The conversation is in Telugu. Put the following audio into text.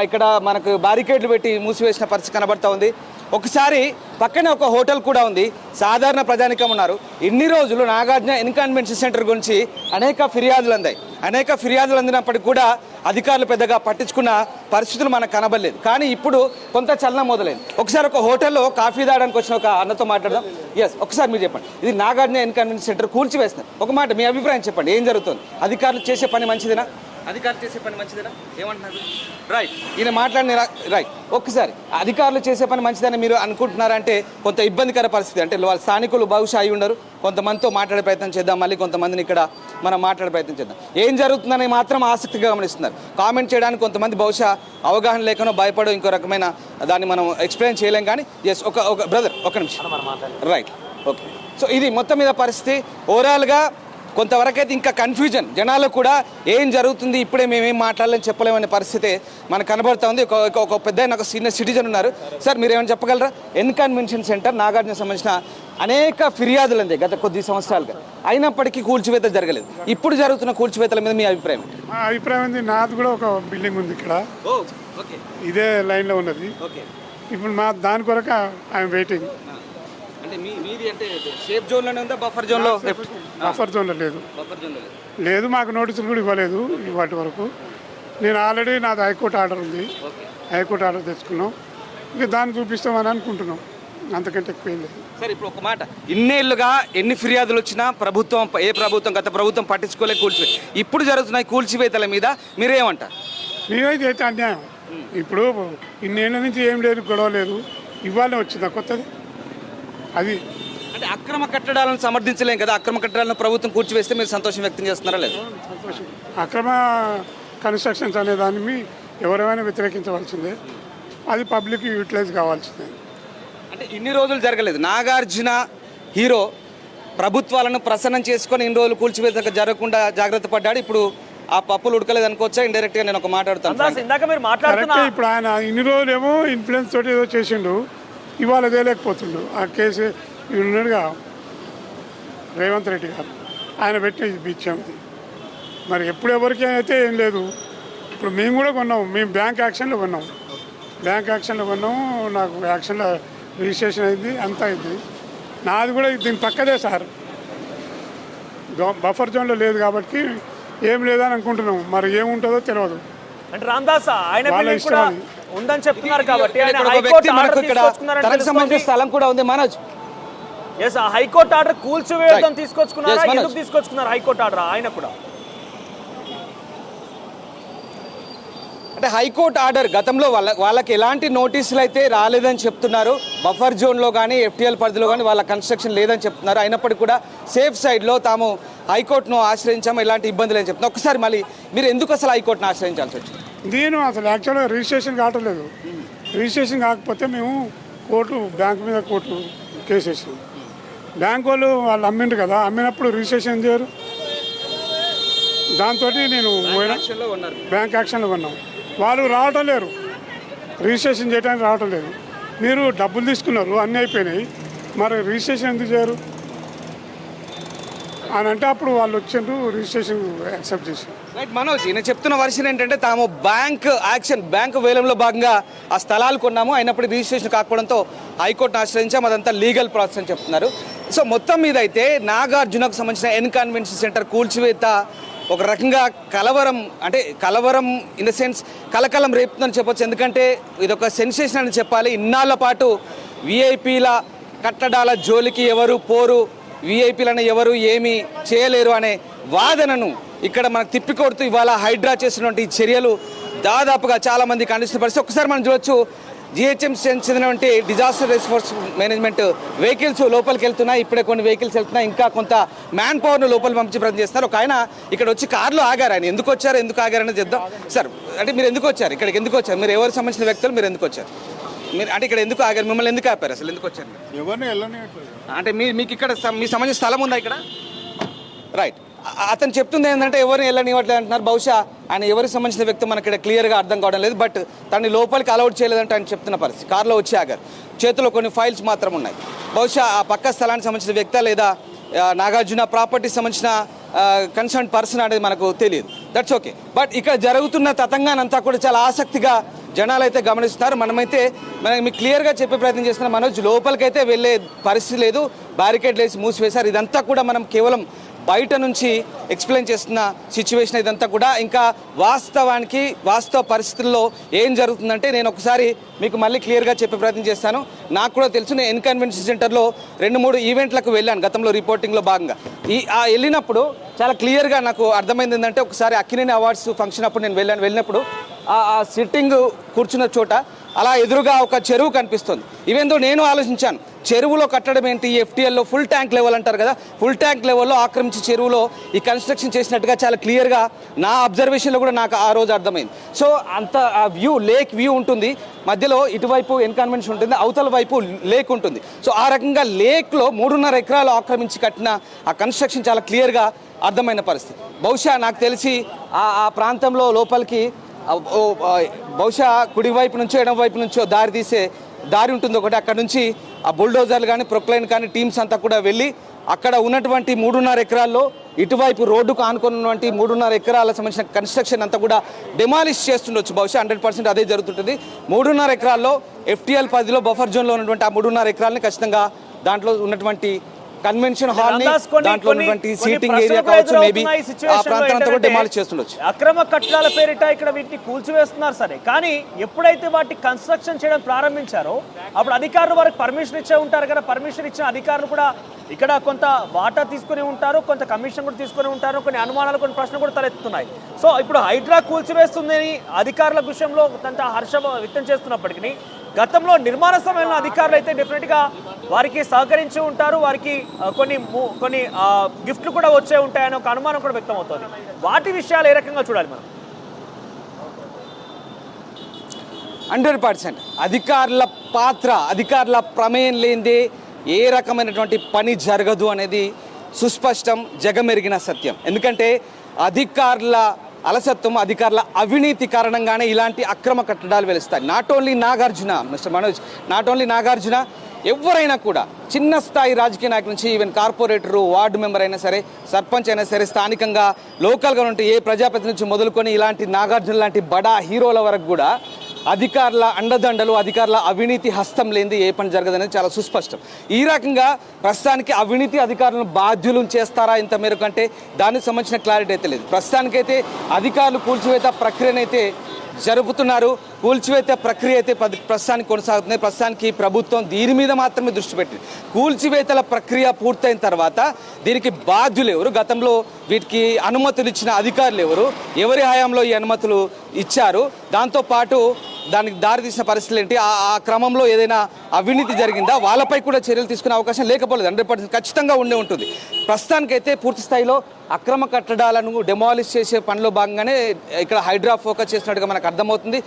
ఇక్కడ మనకు బారికేడ్లు పెట్టి మూసివేసిన పరిస్థితి కనబడతా ఉంది. ఒకసారి పక్కనే ఒక హోటల్ కూడా ఉంది, సాధారణ ప్రజానికం ఉన్నారు. ఇన్ని రోజులు నాగార్జున కన్వెన్షన్ సెంటర్ గురించి అనేక ఫిర్యాదులు అందినప్పటికీ కూడా అధికారులు పెద్దగా పట్టించుకున్న పరిస్థితులు మనకు కనబడలేదు. కానీ ఇప్పుడు కొంత చలనం మొదలైంది. ఒకసారి ఒక హోటల్లో కాఫీ తాగడానికి వచ్చిన ఒక అన్నతో మాట్లాడదాం. ఒకసారి మీరు చెప్పండి, ఇది నాగార్జున కన్వెన్షన్ సెంటర్ కూల్చివేస్తున్నారు. ఒక మాట మీ అభిప్రాయం చెప్పండి, ఏం జరుగుతుంది? అధికారులు చేసే పని మంచిదేనా? ఏమంటున్నారు? రైట్, ఈయన మాట్లాడిన రైట్. ఒక్కసారి అధికారులు చేసే పని మంచిదని మీరు అనుకుంటున్నారంటే కొంత ఇబ్బందికర పరిస్థితి. అంటే వాళ్ళ స్థానికులు బహుశా అయి ఉండరు. కొంతమందితో మాట్లాడే ప్రయత్నం చేద్దాం, మళ్ళీ కొంతమందిని ఇక్కడ మనం మాట్లాడే ప్రయత్నం చేద్దాం. ఏం జరుగుతుందని మాత్రం ఆసక్తిగా గమనిస్తున్నారు. కామెంట్ చేయడానికి కొంతమంది బహుశా అవగాహన లేకనో భయపడో ఇంకో రకమైన దాన్ని మనం ఎక్స్ప్లెయిన్ చేయలేం. కానీ ఒక బ్రదర్ ఒక నిమిషం, రైట్, ఓకే. సో ఇది మొత్తం మీద పరిస్థితి ఓవరాల్గా కొంతవరకు అయితే ఇంకా కన్ఫ్యూజన్ జనాలు కూడా ఏం జరుగుతుంది, ఇప్పుడే మేమేం మాట్లాడాలని చెప్పలేమనే పరిస్థితి మనకు కనబడుతూ ఉంది. ఒక పెద్ద ఒక సీనియర్ సిటిజన్ ఉన్నారు. సార్ మీరు ఏమైనా చెప్పగలరా? కన్వెన్షన్ సెంటర్ నాగార్జున సంబంధించిన అనేక ఫిర్యాదులు ఉంది గత కొద్ది సంవత్సరాలుగా, అయినప్పటికీ కూల్చివేత జరగలేదు. ఇప్పుడు జరుగుతున్న కూల్చివేతల మీద మీ అభిప్రాయం? మా అభిప్రాయం ఉంది, నాది కూడా ఒక బిల్డింగ్ ఉంది ఇక్కడ, ఇదే లైన్లో ఉన్నది. ఇప్పుడు మా దాని కొరకు ఐఎమ్ వెయిటింగ్. సేఫ్ జోన్లోనే ఉందా? బఫర్ జోన్లో? బఫర్ జోన్లో లేదు, మాకు నోటీసులు కూడా ఇవ్వలేదు ఇవాటి వరకు. నేను ఆల్రెడీ నాది హైకోర్టు ఆర్డర్ ఉంది, హైకోర్టు ఆర్డర్ తెచ్చుకున్నాం. ఇక దాన్ని చూపిస్తామని అనుకుంటున్నాం, అంతకంటే ఎక్కువ ఏం లేదు. సరే, ఇప్పుడు ఒక మాట, ఇన్నేళ్లుగా ఎన్ని ఫిర్యాదులు వచ్చినా గత ప్రభుత్వం పట్టించుకోలే కూల్చివే. ఇప్పుడు జరుగుతున్న కూల్చివేతల మీద మీరేమంటారు? మేమైతే అయితే అన్యాయం. ఇప్పుడు ఇన్నేళ్ల నుంచి ఏం లేదు, గొడవ లేదు, ఇవాళ వచ్చిందా కొత్తది? అది అంటే అక్రమ కట్టడాలను సమర్థించలేం కదా. అక్రమ కట్టడాలను ప్రభుత్వం కూర్చివేస్తే మీరు సంతోషం వ్యక్తం చేస్తున్నారా? లేదు, సంతోషం. అక్రమ కన్స్ట్రక్షన్స్ అనే దాన్ని ఎవరైనా వ్యతిరేకించవలసిందే, అది పబ్లిక్ యూటిలైజ్ కావాల్సిందే. అంటే ఇన్ని రోజులు జరగలేదు. నాగార్జున హీరో ప్రభుత్వాలను ప్రసన్నం చేసుకొని ఇన్ని రోజులు కూల్చివేత జరగకుండా జాగ్రత్త పడ్డాడు. ఇప్పుడు ఆ పప్పులు ఉడకలేదు అనుకోవచ్చా? ఇండైరెక్ట్గా నేను ఒక మాట్లాడుతాను. ఇప్పుడు ఆయన ఇన్ని రోజులు ఏమో ఇన్ఫ్లుయెన్స్ తోటి ఏదో చేసిండు, ఇవాళ తేలేకపోతుండు. ఆ కేసు ఉన్నాడుగా రేవంత్ రెడ్డి గారు, ఆయన పెట్టిన ఇచ్చాము. మరి ఎప్పుడు ఎవరికి అయితే ఏం లేదు. ఇప్పుడు మేము కూడా కొన్నాము, మేము బ్యాంక్ యాక్షన్లో కొన్నాము, నాకు యాక్షన్లో రిజిస్ట్రేషన్ అయింది, అంతా అయింది. నాది కూడా దీని పక్కదే సార్, బఫర్ జోన్లో లేదు కాబట్టి ఏం లేదని అనుకుంటున్నాం. మరి ఏముంటుందో తెలియదు. అంటే రామదాస్ ఆయన ఉందని చెప్తున్నారు కాబట్టి స్థలం కూడా ఉంది. మనోజ్, హైకోర్టు ఆర్డర్ కూల్చివేయడం తీసుకొచ్చుకున్నారా? ఎందుకు తీసుకొచ్చుకున్నారు హైకోర్టు ఆర్డర్? ఆయన కూడా అంటే హైకోర్టు ఆర్డర్ గతంలో వాళ్ళకి ఎలాంటి నోటీసులు అయితే రాలేదని చెప్తున్నారు. బఫర్ జోన్లో కానీ ఎఫ్టీఎల్ పరిధిలో కానీ వాళ్ళ కన్స్ట్రక్షన్ లేదని చెప్తున్నారు. అయినప్పటికీ కూడా సేఫ్ సైడ్లో తాము హైకోర్టును ఆశ్రయించాము, ఎలాంటి ఇబ్బందులు అని చెప్తున్నారు. ఒకసారి మళ్ళీ మీరు ఎందుకు అసలు హైకోర్టును ఆశ్రయించాల్సి వచ్చింది? నేను అసలు యాక్చువల్గా రిజిస్ట్రేషన్ కావట్లేదు. రిజిస్ట్రేషన్ కాకపోతే మేము బ్యాంక్ మీద కోర్టు కేసు వేసాం. బ్యాంక్ వాళ్ళు అమ్మిండు కదా, అమ్మినప్పుడు రిజిస్ట్రేషన్ చేయరు. దాంతో నేను బ్యాంక్ యాక్షన్లో ఉన్నాం. వాళ్ళు రావటం లేరు, రిజిస్ట్రేషన్ చేయడానికి రావటం లేదు. మీరు డబ్బులు తీసుకున్నారు, అన్నీ అయిపోయినాయి, మరి రిజిస్ట్రేషన్ ఎందుకు చేయరు అని అంటే అప్పుడు వాళ్ళు వచ్చిండ్రు, రిజిస్ట్రేషన్ యాక్సెప్ట్ చేశారు. రైట్ మనోజ్, ఈయన చెప్తున్న వర్షన్ ఏంటంటే తాము బ్యాంక్ వేలంలో భాగంగా ఆ స్థలాలు కొన్నాము, అయినప్పుడు రిజిస్ట్రేషన్ కాకపోవడంతో హైకోర్టును ఆశ్రయించాము, అదంతా లీగల్ ప్రాసెస్ అని చెప్తున్నారు. సో మొత్తం మీద అయితే నాగార్జునకు సంబంధించిన కన్వెన్షన్ సెంటర్ కూల్చివేత ఒక రకంగా కలవరం ఇన్ ద సెన్స్ కలకలం రేపుతుందని చెప్పొచ్చు. ఎందుకంటే ఇది ఒక సెన్సేషన్ అని చెప్పాలి. ఇన్నాళ్ళ పాటు విఐపీల కట్టడాల జోలికి ఎవరు పోరు, విఐపీలను ఎవరు ఏమీ చేయలేరు అనే వాదనను ఇక్కడ మనకు తిప్పికొడుతూ ఇవాళ హైడ్రా చేసినటువంటి చర్యలు దాదాపుగా చాలామంది ఖండిస్తున్న పరిస్థితి. ఒకసారి మనం చూడొచ్చు, జిహెచ్ఎంసీ చెందినటువంటి డిజాస్టర్ రెస్పాన్స్ మేనేజ్మెంట్ వెహికల్స్ లోపలికి వెళ్తున్నాయి. ఇప్పుడే కొన్ని వెహికల్స్ వెళ్తున్నాయి, ఇంకా కొంత మ్యాన్ పవర్ను లోపలికి పంపించి ప్రయత్నం చేస్తున్నారు. ఒక ఆయన ఇక్కడ వచ్చి కారులో ఆగారు. ఆయన ఎందుకు ఆగారని చెప్దాం. సార్, అంటే మీరు ఎందుకు వచ్చారు ఇక్కడికి? ఎందుకు వచ్చారు మీరు? ఎవరికి సంబంధించిన వ్యక్తులు? మీరు ఎందుకు వచ్చారు? మీరు అంటే ఇక్కడ ఎందుకు ఆగారు? మిమ్మల్ని ఎందుకు ఆపారు? అసలు ఎందుకు వచ్చారు? అంటే మీకు ఇక్కడ మీ సంబంధించిన స్థలం ఉందా ఇక్కడ? రైట్, అతను చెప్తుంది ఏంటంటే ఎవరిని వెళ్ళనివ్వట్లేదు అంటున్నారు. బహుశా ఆయన ఎవరికి సంబంధించిన వ్యక్తి మనకి ఇక్కడ క్లియర్గా అర్థం కావడం లేదు. బట్ తనని లోపలికి అలౌట్ చేయలేదంటే ఆయన చెప్తున్న పరిస్థితి. కారులో వచ్చి ఆగారు, చేతిలో కొన్ని ఫైల్స్ మాత్రం ఉన్నాయి. బహుశా ఆ పక్క స్థలానికి సంబంధించిన వ్యక్తి లేదా నాగార్జున ప్రాపర్టీకి సంబంధించిన కన్సర్న్ పర్సన్ అనేది మనకు తెలియదు. That's okay. బట్ ఇక్కడ జరుగుతున్న తతంగానంతా కూడా చాలా ఆసక్తిగా జనాలు అయితే గమనిస్తున్నారు. మనకి మీకు క్లియర్గా చెప్పే ప్రయత్నం చేస్తున్నాం. మనోజ్, లోపలికైతే వెళ్ళే పరిస్థితి లేదు, బ్యారికేడ్ వేసి మూసివేశారు. ఇదంతా కూడా మనం కేవలం బయట నుంచి ఎక్స్ప్లెయిన్ చేస్తున్న సిచ్యువేషన్ ఇదంతా కూడా. ఇంకా వాస్తవ పరిస్థితుల్లో ఏం జరుగుతుందంటే నేను ఒకసారి మీకు మళ్ళీ క్లియర్గా చెప్పే ప్రయత్నం చేస్తాను. నాకు కూడా తెలుసు, నేను ఎన్ కన్వెన్షన్ సెంటర్లో 2-3 ఈవెంట్లకు వెళ్ళాను గతంలో రిపోర్టింగ్లో భాగంగా. వెళ్ళినప్పుడు చాలా క్లియర్గా నాకు అర్థమైంది ఏంటంటే, ఒకసారి అక్కినేని అవార్డ్స్ ఫంక్షన్ అప్పుడు నేను వెళ్ళినప్పుడు ఆ సిట్టింగ్ కూర్చున్న చోట అలా ఎదురుగా ఒక చెరువు కనిపిస్తుంది. ఇవేందో నేను ఆలోచించాను, చెరువులో కట్టడం ఏంటి, ఎఫ్టీఎల్లో ఫుల్ ట్యాంక్ లెవెల్ అంటారు కదా, ఫుల్ ట్యాంక్ లెవెల్లో ఆక్రమించి చెరువులో ఈ కన్స్ట్రక్షన్ చేసినట్టుగా చాలా క్లియర్గా నా అబ్జర్వేషన్లో కూడా నాకు ఆ రోజు అర్థమైంది. సో అంత ఆ వ్యూ, లేక్ వ్యూ ఉంటుంది, మధ్యలో ఇటువైపు ఎన్ కన్వెన్షన్ ఉంటుంది, అవతల వైపు లేక్ ఉంటుంది. సో ఆ రకంగా లేక్లో 3.5 ఎకరాలు ఆక్రమించి కట్టిన ఆ కన్స్ట్రక్షన్ చాలా క్లియర్గా అర్థమైన పరిస్థితి. బహుశా నాకు తెలిసి ఆ ప్రాంతంలో లోపలికి బహుశా కుడివైపు నుంచో ఎడమ వైపు నుంచో దారి ఉంటుంది ఒకటి. అక్కడ నుంచి ఆ బుల్డోజర్లు కానీ ప్రొక్లైన్ కానీ టీమ్స్ అంతా కూడా వెళ్ళి అక్కడ ఉన్నటువంటి 3.5 ఎకరాల్లో ఇటువైపు రోడ్డుకు ఆనుకున్నటువంటి 3.5 ఎకరాలకు సంబంధించిన కన్స్ట్రక్షన్ అంతా కూడా డెమాలిష్ చేస్తుండొచ్చు. బహుశా 100% అదే జరుగుతుంటుంది. 3.5 ఎకరాల్లో FTL 10లో బఫర్ జోన్లో ఉన్నటువంటి ఆ 3.5 ఎకరాలని ఖచ్చితంగా దాంట్లో ఉన్నటువంటి కన్వెన్షన్ హాల్ ని, దాంట్లో ఉన్నటువంటి సీటింగ్ ఏరియా కావచ్చు, మేబీ ఆ ప్రాంతాన్ని కూడా డెమాలిష్ చేస్తుండొచ్చు. అక్రమ కట్టడాల పేరిట ఇక్కడ వీటిని కూల్చివేస్తున్నారు సరే, కానీ ఎప్పుడైతే వాటి కన్స్ట్రక్షన్ చేయడం ప్రారంభించారో అప్పుడు అధికారులు వారికి పర్మిషన్ ఇచ్చే ఉంటారు కదా. పర్మిషన్ ఇచ్చిన అధికారులు కూడా ఇక్కడ కొంత వాటా తీసుకుని ఉంటారు, కొంత కమిషన్ కూడా తీసుకుని ఉంటారు, కొన్ని అనుమానాలు, కొన్ని ప్రశ్నలు కూడా తలెత్తుతున్నాయి. సో ఇప్పుడు హైడ్రా కూల్చివేస్తుందని అధికారుల విషయంలో కొంత హర్షం వ్యక్తం చేస్తున్నప్పటికీ గతంలో నిర్మాణ సమయంలో అధికారులు అయితే డెఫినెట్గా వారికి సహకరించి ఉంటారు, వారికి కొన్ని గిఫ్ట్లు కూడా వచ్చే ఉంటాయని ఒక అనుమానం కూడా వ్యక్తం అవుతుంది. వాటి విషయాలు ఏ రకంగా చూడాలి మనం? 100% అధికారుల పాత్ర, అధికారుల ప్రమేయం లేనిదే ఏ రకమైనటువంటి పని జరగదు అనేది సుస్పష్టం, జగమెరిగిన సత్యం. ఎందుకంటే అధికారుల అలసత్వం, అధికారుల అవినీతి కారణంగానే ఇలాంటి అక్రమ కట్టడాలు వెలుస్తాయి. Not only Nagarjuna, mister Manoj, not only Nagarjuna, ఎవరైనా కూడా చిన్న స్థాయి రాజకీయ నాయకుల నుంచి ఈవెన్ కార్పొరేటరు, వార్డు మెంబర్ అయినా సరే, సర్పంచ్ అయినా సరే, స్థానికంగా లోకల్గా ఉంటే ఏ ప్రజాప్రతినిధి నుంచి మొదలుకొని ఇలాంటి నాగార్జున లాంటి బడా హీరోల వరకు కూడా అధికారుల అండదండలు, అధికారుల అవినీతి హస్తం లేనిది ఏ పని జరగదనేది చాలా సుస్పష్టం. ఈ రకంగా ప్రస్తుతానికి అవినీతి అధికారులను బాధ్యులను చేస్తారా ఇంత మేరకు అంటే దానికి సంబంధించిన క్లారిటీ అయితే లేదు. ప్రస్తుతానికైతే అధికారులు కూల్చివేత ప్రక్రియనైతే జరుపుతున్నారు. కూల్చివేత ప్రక్రియ అయితే ప్రస్తుతానికి కొనసాగుతుంది. ప్రస్తుతానికి ప్రభుత్వం దీని మీద మాత్రమే దృష్టి పెట్టింది. కూల్చివేతల ప్రక్రియ పూర్తయిన తర్వాత దీనికి బాధ్యులు ఎవరు, గతంలో వీటికి అనుమతులు ఇచ్చిన అధికారులు ఎవరు, ఎవరి హయాంలో ఈ అనుమతులు ఇచ్చారు, దాంతోపాటు దానికి దారి తీసిన పరిస్థితులు ఏంటి, ఆ క్రమంలో ఏదైనా అవినీతి జరిగిందా, వాళ్ళపై కూడా చర్యలు తీసుకునే అవకాశం లేకపోలేదు. 100% ఖచ్చితంగా ఉండే ఉంటుంది. ప్రస్తుతానికైతే పూర్తి స్థాయిలో అక్రమ కట్టడాలను డెమాలిష్ చేసే పనిలో భాగంగానే ఇక్కడ హైడ్రా ఫోకస్ చేసినట్టుగా మనకు అర్థమవుతుంది.